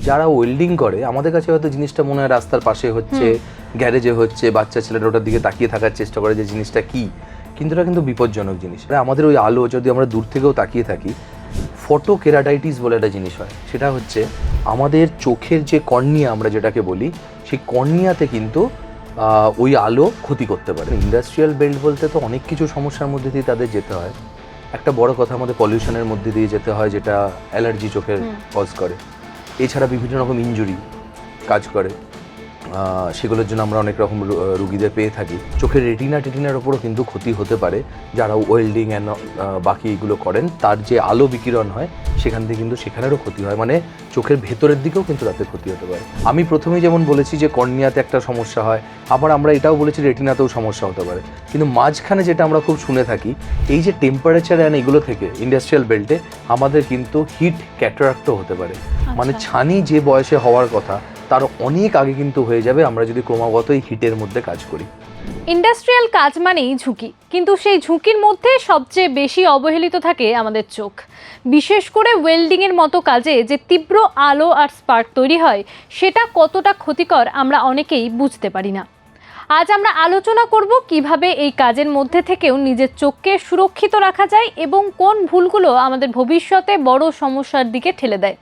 যারা ওয়েল্ডিং করে আমাদের কাছে হয়তো জিনিসটা মনে হয় রাস্তার পাশে হচ্ছে, গ্যারেজে হচ্ছে, বাচ্চা ছেলেরা ওটার দিকে তাকিয়ে থাকার চেষ্টা করে যে জিনিসটা কি, কিন্তু এটা কিন্তু বিপজ্জনক জিনিস। আমাদের ওই আলো যদি আমরা দূর থেকেও তাকিয়ে থাকি, ফটোকেরাটাইটিস বলে একটা জিনিস হয়, সেটা হচ্ছে আমাদের চোখের যে কর্নিয়া আমরা যেটাকে বলি, সেই কর্নিয়াতে কিন্তু ওই আলো ক্ষতি করতে পারে। ইন্ডাস্ট্রিয়াল বেল্ট বলতে তো অনেক কিছু সমস্যার মধ্যে দিয়ে তাদের যেতে হয়। একটা বড় কথা, আমাদের পলিউশনের মধ্যে দিয়ে যেতে হয়, যেটা অ্যালার্জি চোখের কজ করে। এছাড়া বিভিন্ন রকম ইনজুরি কাজ করে, সেগুলোর জন্য আমরা অনেক রকম রুগীদের পেয়ে থাকি। চোখের রেটিনার ওপরও কিন্তু ক্ষতি হতে পারে। যারা ওয়েল্ডিং অ্যান্ড বাকি এগুলো করেন, তার যে আলো বিকিরণ হয় সেখান থেকে কিন্তু সেখানেরও ক্ষতি হয়, মানে চোখের ভেতরের দিকেও কিন্তু তাতে ক্ষতি হতে পারে। আমি প্রথমেই যেমন বলেছি যে কর্নিয়াতে একটা সমস্যা হয়, আবার আমরা এটাও বলেছি রেটিনাতেও সমস্যা হতে পারে। কিন্তু মাঝখানে যেটা আমরা খুব শুনে থাকি, এই যে টেম্পারেচার অ্যান্ড এগুলো থেকে ইন্ডাস্ট্রিয়াল বেল্টে আমাদের কিন্তু হিট ক্যাটারাক্টও হতে পারে। মানে ছানি যে বয়সে হওয়ার কথা তার অনেক আগে কিন্তু হয়ে যাবে আমরা যদি ক্রমাগত এই হিটের মধ্যে কাজ করি। ইন্ডাস্ট্রিয়াল কাজ মানেই ঝুঁকি, কিন্তু সেই ঝুঁকির মধ্যে সবচেয়ে বেশি অবহেলিত থাকে আমাদের চোখ। বিশেষ করে ওয়েল্ডিংয়ের মতো কাজে যে তীব্র আলো আর স্পার্ক তৈরি হয়, সেটা কতটা ক্ষতিকর আমরা অনেকেই বুঝতে পারি না। আজ আমরা আলোচনা করব কিভাবে এই কাজের মধ্যে থেকেও নিজের চোখকে সুরক্ষিত রাখা যায় এবং কোন ভুলগুলো আমাদের ভবিষ্যতে বড় সমস্যার দিকে ঠেলে দেয়।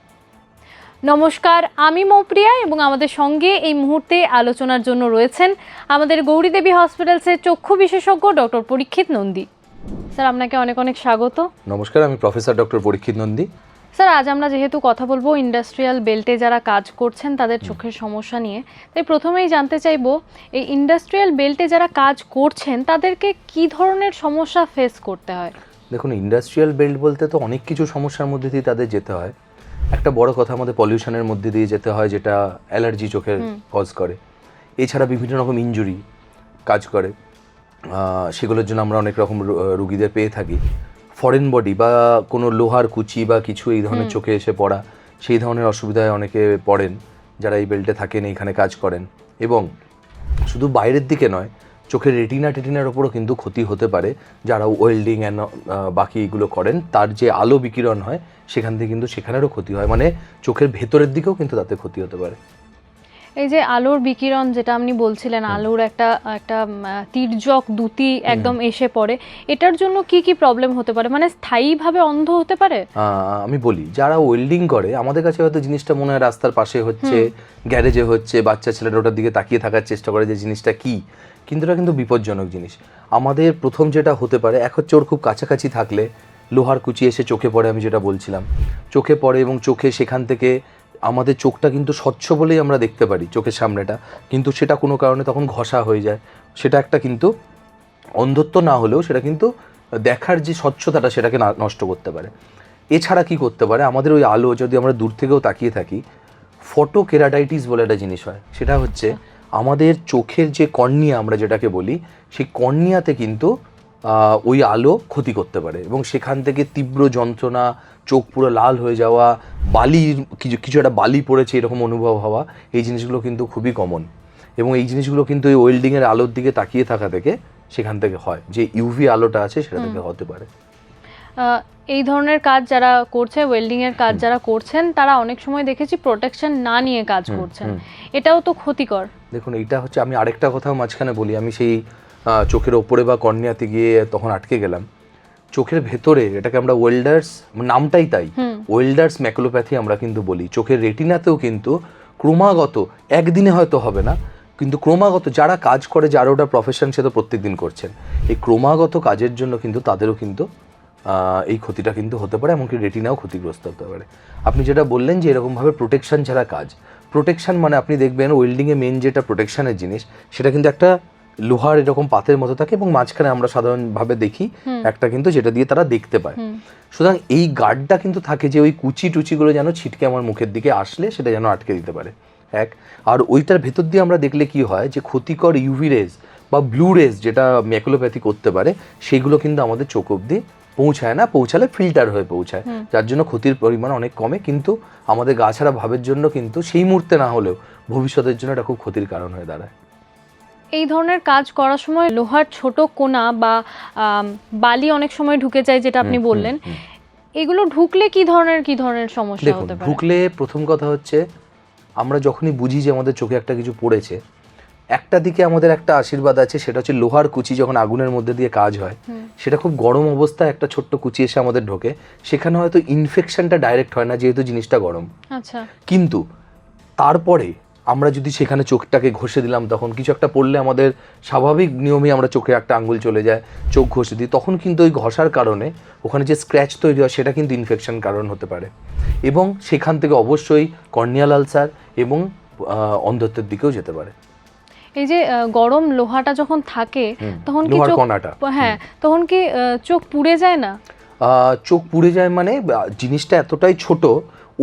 নমস্কার, আমি মৌপ্রিয়া এবং আমাদের সঙ্গে এই মুহূর্তে আলোচনার জন্য রয়েছেন আমাদের গৌরীদেবী হসপিটালসের চক্ষু বিশেষজ্ঞ ডক্টর পরীক্ষিত নন্দী। স্যার, আপনাকে অনেক অনেক স্বাগত। নমস্কার, আমি প্রফেসর ডক্টর পরীক্ষিত নন্দী। স্যার, আজ আমরা যেহেতু কথা বলবো ইন্ডাস্ট্রিয়াল বেল্টে যারা কাজ করছেন তাদের চোখের সমস্যা নিয়ে, তাই প্রথমেই জানতে চাইবো এই ইন্ডাস্ট্রিয়াল বেল্টে যারা কাজ করছেন তাদেরকে কি ধরনের সমস্যা ফেস করতে হয়? দেখুন, ইন্ডাস্ট্রিয়াল বেল্ট বলতে তো অনেক কিছু সমস্যার মধ্যে দিয়ে তাদের যেতে হয়। একটা বড় কথা, আমাদের পলিউশনের মধ্যে দিয়ে যেতে হয়, যেটা অ্যালার্জি চোখের কজ করে। এছাড়া বিভিন্ন রকম ইনজুরি কাজ করে, সেগুলোর জন্য আমরা অনেক রকম রুগীদের পেয়ে থাকি। ফরেন বডি বা কোনো লোহার কুচি বা কিছু এই ধরনের চোখে এসে পড়া, সেই ধরনের অসুবিধায় অনেকে পড়েন যারা এই বেল্টে থাকেন, এইখানে কাজ করেন। এবং শুধু বাইরের দিকে নয়, চোখের রেটিনার ওপরও কিন্তু ক্ষতি হতে পারে। যারা ওয়েল্ডিং অ্যান্ড বাকি এগুলো করেন, তার যে আলো বিকিরণ হয় সেখান থেকে কিন্তু সেখানেরও ক্ষতি হয়, মানে চোখের ভেতরের দিকেও কিন্তু তাতে ক্ষতি হতে পারে। এই যে আলোর বিকিরণ যেটা আপনি বলছিলেন, আলোর একটা তির্যক দ্যুতি একদম এসে পড়ে, এটার জন্য কি কি প্রবলেম হতে পারে? মানে স্থায়ীভাবে অন্ধ হতে পারে? আমি বলি, যারা ওয়েল্ডিং করে আমাদের কাছে হয়তো জিনিসটা মনে হয় রাস্তার পাশে হচ্ছে, গ্যারেজে হচ্ছে, বাচ্চা ছেলেরা ওটার দিকে তাকিয়ে থাকার চেষ্টা করে যে জিনিসটা কি, কিন্তু এটা কিন্তু বিপজ্জনক জিনিস। আমাদের প্রথম যেটা হতে পারে, এক হচ্ছে ওর খুব কাছাকাছি থাকলে লোহার কুচি এসে চোখে পড়ে, আমি যেটা বলছিলাম, চোখে পড়ে এবং চোখে সেখান থেকে আমাদের চোখটা কিন্তু স্বচ্ছ বলেই আমরা দেখতে পারি চোখের সামনেটা, কিন্তু সেটা কোনো কারণে তখন ঘষা হয়ে যায়। সেটা একটা কিন্তু অন্ধত্ব না হলেও সেটা কিন্তু দেখার যে স্বচ্ছতাটা সেটাকে নষ্ট করতে পারে। এছাড়া কি করতে পারে, আমাদের ওই আলো যদি আমরা দূর থেকেও তাকিয়ে থাকি, ফটোকেরাটাইটিস বলে একটা জিনিস হয়, সেটা হচ্ছে আমাদের চোখের যে কর্নিয়া আমরা যেটাকে বলি, সেই কর্নিয়াতে কিন্তু ওই আলো ক্ষতি করতে পারে এবং সেখান থেকে তীব্র যন্ত্রণা, চোখ পুরো লাল হয়ে যাওয়া, বালির কিছু একটা বালি পড়েছে এরকম অনুভব হওয়া, এই জিনিসগুলো কিন্তু খুবই কমন। এবং এই জিনিসগুলো কিন্তু এই ওয়েল্ডিংয়ের আলোর দিকে তাকিয়ে থাকা থেকে সেখান থেকে হয়, যে ইউভি আলোটা আছে সেটা থেকে হতে পারে। এই ধরনের কাজ যারা করছে, ওয়েল্ডিংয়ের কাজ যারা করছেন, তারা অনেক সময় দেখেছি প্রোটেকশন না নিয়ে কাজ করছেন, এটাও তো ক্ষতিকর। দেখুন, এইটা হচ্ছে, আমি আরেকটা কথাও মাঝখানে বলি, আমি সেই চোখের ওপরে বা কর্নিয়াতে গিয়ে তখন আটকে গেলাম। চোখের ভেতরে, এটাকে আমরা ওয়েল্ডার্স, নামটাই তাই, ওয়েল্ডার্স ম্যাকুলোপ্যাথি আমরা কিন্তু বলি। চোখের রেটিনাতেও কিন্তু ক্রমাগত, একদিনে হয়তো হবে না, কিন্তু ক্রমাগত যারা কাজ করে, যারা ওটা প্রফেশন, সে তো প্রত্যেক দিন করছেন, এই ক্রমাগত কাজের জন্য কিন্তু তাদেরও কিন্তু এই ক্ষতিটা কিন্তু হতে পারে, এমনকি রেটিনাও ক্ষতিগ্রস্ত হতে পারে। আপনি যেটা বললেন যে এরকমভাবে প্রোটেকশন ছাড়া কাজ, প্রোটেকশন মানে আপনি দেখবেন ওয়েল্ডিংয়ে মেন যেটা প্রোটেকশনের জিনিস, সেটা কিন্তু একটা লোহার এরকম পাতের মতো থাকে এবং মাঝখানে আমরা সাধারণভাবে দেখি একটা কিন্তু, যেটা দিয়ে তারা দেখতে পায়। সুতরাং এই গার্ডটা কিন্তু থাকে যে ওই কুচি টুচিগুলো যেন ছিটকে আমার মুখের দিকে আসলে সেটা যেন আটকে দিতে পারে, এক। আর ওইটার ভেতর দিয়ে আমরা দেখলে কি হয়, যে ক্ষতিকর ইউভি রেজ বা ব্লু রেজ যেটা ম্যাকুলোপ্যাথি করতে পারে, সেগুলো কিন্তু আমাদের চোখ অবধি পৌঁছায় না, পৌঁছালে ফিল্টার হয়ে পৌঁছায়, যার জন্য ক্ষতির পরিমাণ অনেক কমে। কিন্তু আমাদের গা ছাড়া ভাবের জন্য কিন্তু সেই মুহূর্তে না হলেও ভবিষ্যতের জন্য এটা খুব ক্ষতির কারণ হয়ে দাঁড়ায়। এই ধরনের কাজ করার সময় লোহার ছোট কোনা বা বালি অনেক সময় ঢুকে যায়, যেটা আপনি বললেন, এগুলো ঢুকলে কি ধরনের সমস্যা হতে পারে? ঢুকলে প্রথম কথা হচ্ছে আমরা যখনই বুঝি যে আমাদের চোখে একটা কিছু পড়েছে, একটা দিকে আমাদের একটা আশীর্বাদ আছে, সেটা হচ্ছে লোহার কুচি যখন আগুনের মধ্যে দিয়ে কাজ হয়, সেটা খুব গরম অবস্থায় একটা ছোট্ট কুচি এসে আমাদের ঢোকে, সেখানে হয়তো ইনফেকশনটা ডাইরেক্ট হয় না যেহেতু জিনিসটা গরম। আচ্ছা, কিন্তু তারপরে আমরা যদি সেখানে চোখটাকে ঘষে দিলাম, তখন কিছু একটা পড়লে আমাদের স্বাভাবিক নিয়মে আমরা চোখে একটা আঙ্গুল চলে যায়, চোখ ঘষে দিই, তখন কিন্তু ওই ঘষার কারণে ওখানে যে স্ক্র্যাচ তৈরি হয় সেটা কিন্তু ইনফেকশন কারণ হতে পারে, এবং সেখান থেকে অবশ্যই কর্নিয়াল আলসার এবং অন্ধত্বের দিকেও যেতে পারে। এই যে গরম লোহাটা যখন থাকে তখন কি লোহার চোখ, কণাটা, হ্যাঁ, তখন কি চোখ পুড়ে যায় না? চোখ পুড়ে যায় মানে জিনিসটা এতটাই ছোট,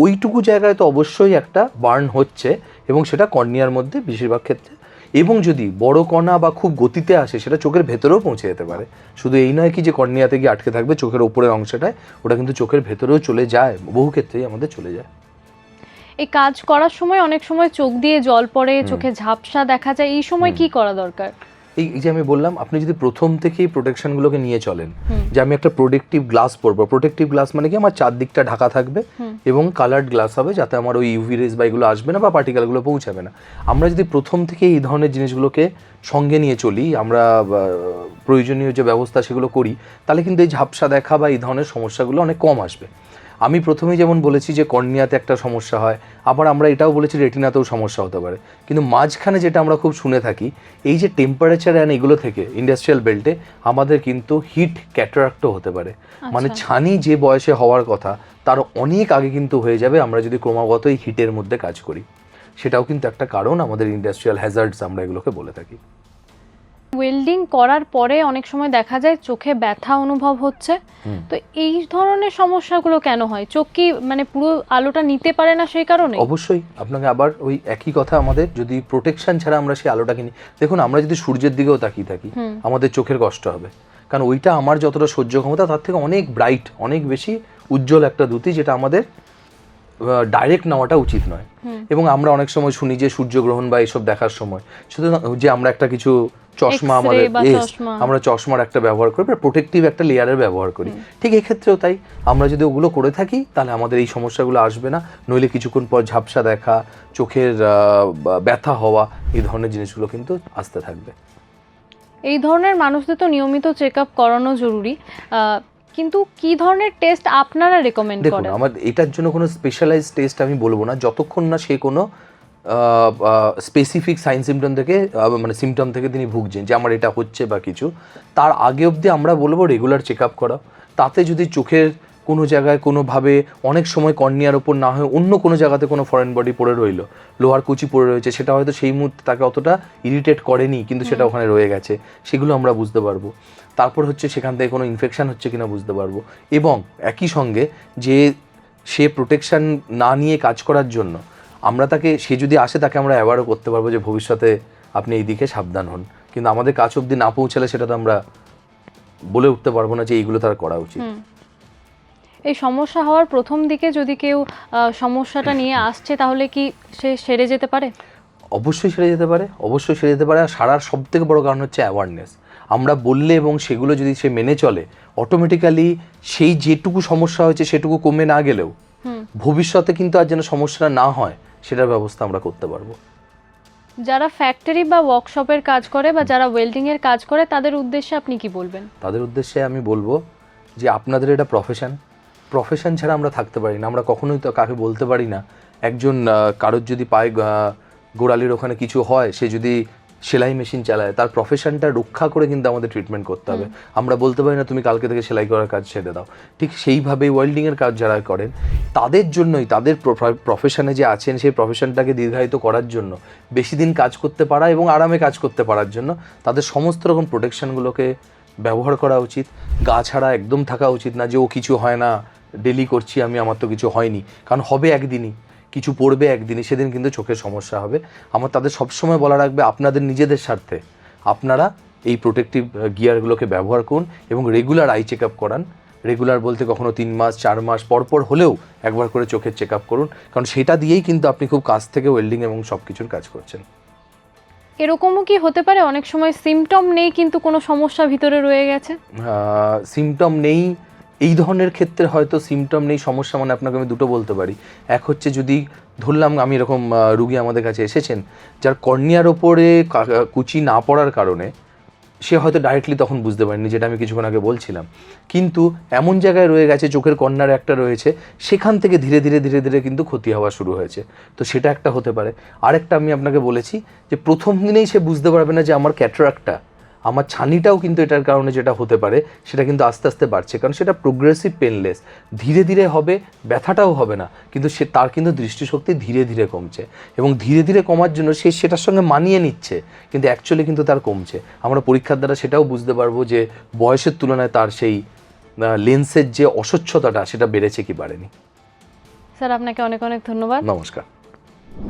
ওইটুকু জায়গায় তো অবশ্যই একটা বার্ন হচ্ছে, এবং সেটা কর্নিয়ার মধ্যে বেশিরভাগ ক্ষেত্রে, এবং যদি বড় কণা বা খুব গতিতে আসে সেটা চোখের ভেতরেও পৌঁছে যেতে পারে। শুধু এই নয় কি যে কর্নিয়াতে গিয়ে আটকে থাকবে চোখের ওপরের অংশটায়, ওটা কিন্তু চোখের ভেতরেও চলে যায়, বহু ক্ষেত্রেই আমাদের চলে যায়। এই কাজ করার সময় অনেক সময় চোখ দিয়ে জল পড়ে, চোখে ঝাপসা দেখা যায়, এই সময় কি করা দরকার? এই যে আমি বললাম, আপনি যদি প্রথম থেকেই প্রোটেকশনগুলোকে নিয়ে চলেন, যে আমি একটা প্রোটেক্টিভ গ্লাস পরবো, প্রোটেক্টিভ গ্লাস মানে কি আমার চারদিকটা ঢাকা থাকবে এবং কালার্ড গ্লাস হবে যাতে আমার ওই ইউভি রেজ বা এগুলো আসবে না বা পার্টিকেলগুলো পৌঁছাবে না। আমরা যদি প্রথম থেকে এই ধরনের জিনিসগুলোকে সঙ্গে নিয়ে চলি, আমরা প্রয়োজনীয় যে ব্যবস্থা সেগুলো করি, তাহলে কিন্তু এই ঝাপসা দেখা বা এই ধরনের সমস্যাগুলো অনেক কম আসবে। আমি প্রথমেই যেমন বলেছি যে কর্নিয়াতে একটা সমস্যা হয়, আবার আমরা এটাও বলেছি রেটিনাতেও সমস্যা হতে পারে, কিন্তু মাঝখানে যেটা আমরা খুব শুনে থাকি, এই যে টেম্পারেচার অ্যান্ড এগুলো থেকে ইন্ডাস্ট্রিয়াল বেল্টে আমাদের কিন্তু হিট ক্যাটারাক্টও হতে পারে। মানে ছানি যে বয়সে হওয়ার কথা তার অনেক আগে কিন্তু হয়ে যাবে আমরা যদি ক্রমাগত এই হিটের মধ্যে কাজ করি, সেটাও কিন্তু একটা কারণ আমাদের ইন্ডাস্ট্রিয়াল হ্যাজার্ডস আমরা এগুলোকে বলে থাকি। ওয়েল্ডিং করার পরে অনেক সময় দেখা যায় চোখে ব্যথা অনুভব হচ্ছে, তো এই ধরনের সমস্যাগুলো কেন হয়? চোখ কি মানে পুরো আলোটা নিতে পারে না সেই কারণে? অবশ্যই আপনাকে আবার ওই একই কথা, আমাদের যদি প্রোটেকশন ছাড়া আমরা সেই আলোটাকে নিই, দেখুন আমরা যদি সূর্যের দিকেও তাকিয়ে থাকি আমাদের চোখের কষ্ট হবে, কারণ ওইটা আমার যতটা সহ্য ক্ষমতা তার থেকে অনেক ব্রাইট, অনেক বেশি উজ্জ্বল একটা দ্যুতি, যেটা আমাদের ডাইরেক্ট নেওয়াটা উচিত নয়। এবং আমরা অনেক সময় শুনি যে সূর্যগ্রহণ বা এইসব দেখার সময় শুধু যে আমরা একটা কিছু চশমা, আমাদের আমরা চশমার একটা ব্যবহার করি, প্রোটেক্টিভ একটা লেয়ারের ব্যবহার করি, ঠিক এই ক্ষেত্রেও তাই। আমরা যদি ওগুলো করে থাকি তাহলে আমাদের এই সমস্যাগুলো আসবে না, নইলে কিছুক্ষণ পর ঝাপসা দেখা, চোখের ব্যথা হওয়া, এই ধরনের জিনিসগুলো কিন্তু আসতে থাকবে। এই ধরনের মানুষদের তো নিয়মিত চেক আপ করানো জরুরি, কিন্তু কি ধরনের টেস্ট আপনারা রেকমেন্ড করেন? দেখুন, আমার এটার জন্য কোনো স্পেশালাইজড টেস্ট আমি বলবো না, যতক্ষণ না সে কোনো স্পেসিফিক সাইন সিমটম থেকে মানে সিমটম থেকে তিনি ভুগছেন যে আমার এটা হচ্ছে বা কিছু, তার আগে অবধি আমরা বলবো রেগুলার চেক আপ করা। তাতে যদি চোখের কোনো জায়গায় কোনোভাবে, অনেক সময় কর্নিয়ার ওপর না হয়ে অন্য কোনো জায়গাতে কোনো ফরেন বডি পড়ে রইলো, লোহার কুচি পড়ে রয়েছে, সেটা হয়তো সেই মুহূর্তে তাকে অতটা ইরিটেট করেনি, কিন্তু সেটা ওখানে রয়ে গেছে, সেগুলো আমরা বুঝতে পারবো। তারপর হচ্ছে সেখান থেকে কোনো ইনফেকশন হচ্ছে কিনা বুঝতে পারবো, এবং একই সঙ্গে যে সে প্রোটেকশন না নিয়ে কাজ করার জন্য আমরা তাকে, সে যদি আসে তাকে আমরা অ্যাওয়ারও করতে পারবো যে ভবিষ্যতে আপনি এই দিকে সাবধান হন, কিন্তু আমাদের কাজ অবধি না পৌঁছালে সেটা তো আমরা বলে উঠতে পারবো না যে এইগুলো তার করা উচিত। এই সমস্যা হওয়ার প্রথম দিকে যদি কেউ সমস্যাটা নিয়ে আসছে তাহলে কি সে সেরে যেতে পারে? অবশ্যই সেরে যেতে পারে, অবশ্যই সেরে যেতে পারে। আর সারার সব থেকে বড় কারণ হচ্ছে অ্যাওয়ারনেস। আমরা বললে এবং সেগুলো যদি সে মেনে চলে, অটোমেটিক্যালি সেই যেটুকু সমস্যা হয়েছে সেটুকু কমে না গেলেও ভবিষ্যতে কিন্তু আর যেন সমস্যাটা না হয় সেটার ব্যবস্থা আমরা করতে পারবো। যারা ফ্যাক্টরি বা ওয়ার্কশপের কাজ করে বা যারা ওয়েল্ডিং এর কাজ করে তাদের উদ্দেশ্যে আপনি কি বলবেন? তাদের উদ্দেশ্যে আমি বলবো যে আপনাদের এটা প্রফেশন ছাড়া আমরা থাকতে পারি না। আমরা কখনোই তো কাকে বলতে পারি না, একজন কারোর যদি পায়ে গোড়ালির ওখানে কিছু হয়, সে যদি সেলাই মেশিন চালায়, তার প্রফেশনটা রক্ষা করে কিন্তু আমাদের ট্রিটমেন্ট করতে হবে। আমরা বলতে পারি না তুমি কালকে থেকে সেলাই করার কাজ ছেড়ে দাও। ঠিক সেইভাবেই ওয়েল্ডিংয়ের কাজ যারা করেন তাদের জন্যই, তাদের প্রফেশনে যে আছেন সেই প্রফেশনটাকে দীর্ঘায়িত করার জন্য, বেশি দিন কাজ করতে পারা এবং আরামে কাজ করতে পারার জন্য তাদের সমস্ত রকম প্রোটেকশনগুলোকে ব্যবহার করা উচিত। গা ছাড়া একদম থাকা উচিত না যে ও কিছু হয় না, ডেলি করছি আমি, আমার তো কিছু হয়নি, কারণ হবে একদিনই, কিছু পড়বে একদিনই, সেদিন কিন্তু চোখের সমস্যা হবে। আমার তাদের সবসময় বলা রাখবে, আপনাদের নিজেদের স্বার্থে আপনারা এই প্রোটেক্টিভ গিয়ারগুলোকে ব্যবহার করুন এবং রেগুলার আই চেক আপ করান। রেগুলার বলতে কখনো 3 মাস 4 মাস পর হলেও একবার করে চোখের চেক আপ করুন, কারণ সেটা দিয়েই কিন্তু আপনি খুব কাছ থেকে ওয়েল্ডিং এবং সব কিছুর কাজ করছেন। এরকমও কি হতে পারে অনেক সময় সিমটম নেই কিন্তু কোনো সমস্যা ভিতরে রয়ে গেছে? সিমটম নেই এই ধরনের ক্ষেত্রে হয়তো সিমটম নেই, সমস্যা মানে আপনাকে আমি দুটো বলতে পারি। এক হচ্ছে যদি ধরলাম আমি এরকম রুগী আমাদের কাছে এসেছেন যার কর্নিয়ার ওপরে কুচি না পড়ার কারণে সে হয়তো ডাইরেক্টলি তখন বুঝতে পারেনি, যেটা আমি কিছুক্ষণ আগে বলছিলাম, কিন্তু এমন জায়গায় রয়ে গেছে, চোখের কর্নারে একটা রয়েছে, সেখান থেকে ধীরে ধীরে ধীরে ধীরে কিন্তু ক্ষতি হওয়া শুরু হয়েছে। তো সেটা একটা হতে পারে। আরেকটা আমি আপনাকে বলেছি যে প্রথম দিনেই সে বুঝতে পারবে না যে আমার ক্যাটারাক্টটা, আমার ছানিটাও কিন্তু এটার কারণে যেটা হতে পারে সেটা কিন্তু আস্তে আস্তে বাড়ছে, কারণ সেটা প্রোগ্রেসিভ পেনলেস, ধীরে ধীরে হবে, ব্যথাটাও হবে না, কিন্তু সে তার কিন্তু দৃষ্টিশক্তি ধীরে ধীরে কমছে, এবং ধীরে ধীরে কমার জন্য সে সেটার সঙ্গে মানিয়ে নিচ্ছে, কিন্তু অ্যাকচুয়ালি কিন্তু তার কমছে। আমরা পরীক্ষার দ্বারা সেটাও বুঝতে পারবো যে বয়সের তুলনায় তার সেই লেন্সের যে অস্বচ্ছতাটা সেটা বেড়েছে কি বাড়েনি। স্যার আপনাকে অনেক অনেক ধন্যবাদ। নমস্কার।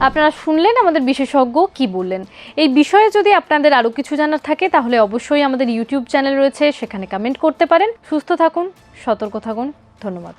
আপনারা শুনলেন আমাদের বিশেষজ্ঞ কি বললেন। এই বিষয়ে যদি আপনাদের আরও কিছু জানার থাকে তাহলে অবশ্যই আমাদের ইউটিউব চ্যানেল রয়েছে, সেখানে কমেন্ট করতে পারেন। সুস্থ থাকুন, সতর্ক থাকুন, ধন্যবাদ।